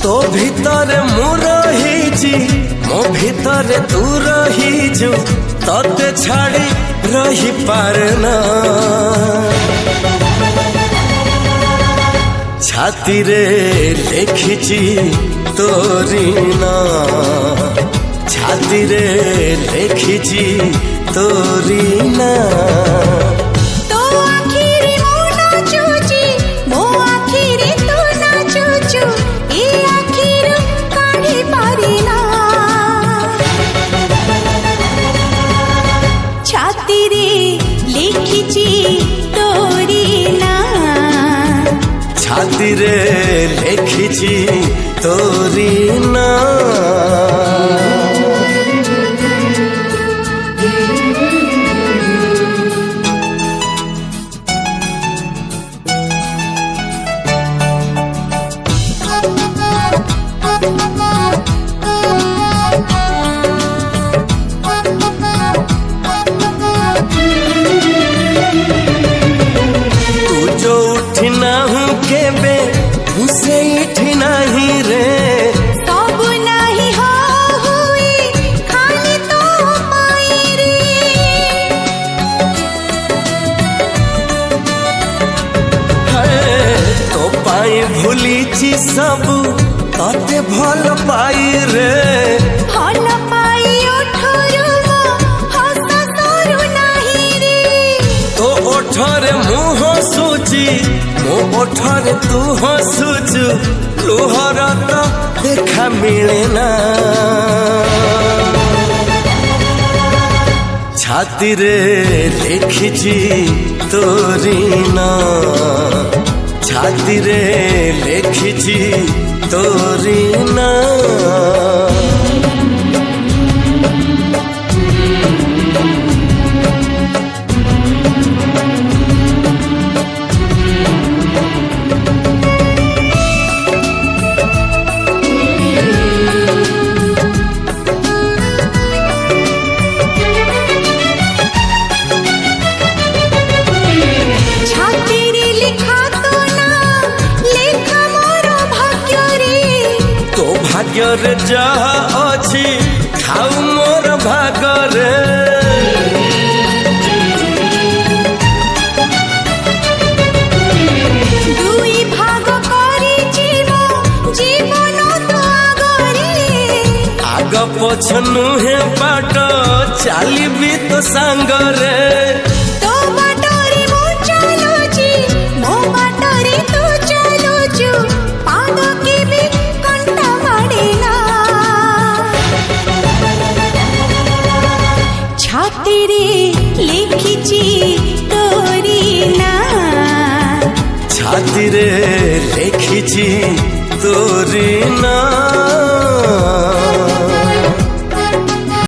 तो भीतर मु रही मो भीतर तू रहीजु तते छाड़ी रही पारना छाती रे लिखिची तोरी ना छाती रे लिखिची तोरी ना छाती रे लिखिची तोरी ना तू जो उठी ना हूँ केबे उसे इठी नहीं रे सब नहीं हो हुई खाली तो पाई रे तो पाई भूली ची सब तते भल पाई रे भल पाई ओठरू हस तोरू नहीं रे तो ओठरे मुँह सूची मो ओठरे तू हसुचु लुहर तो देखा मिले ना छाती रे लिखिची तोरी ना छाती रे लिखिची तोरी ना भाग्य जहा अच्छी खाऊ मोर भागरे दुई भाग करी जीवन तो आगरे आग पछ नुहे बाट चाली भी तो सांगरे तो बाटरी मु चलुची मो बाटरी तू चलुचु पाद के भी कंटा माडेना छाती रे लिखिची तोरी ना छाती रे लिखिची तोरी ना।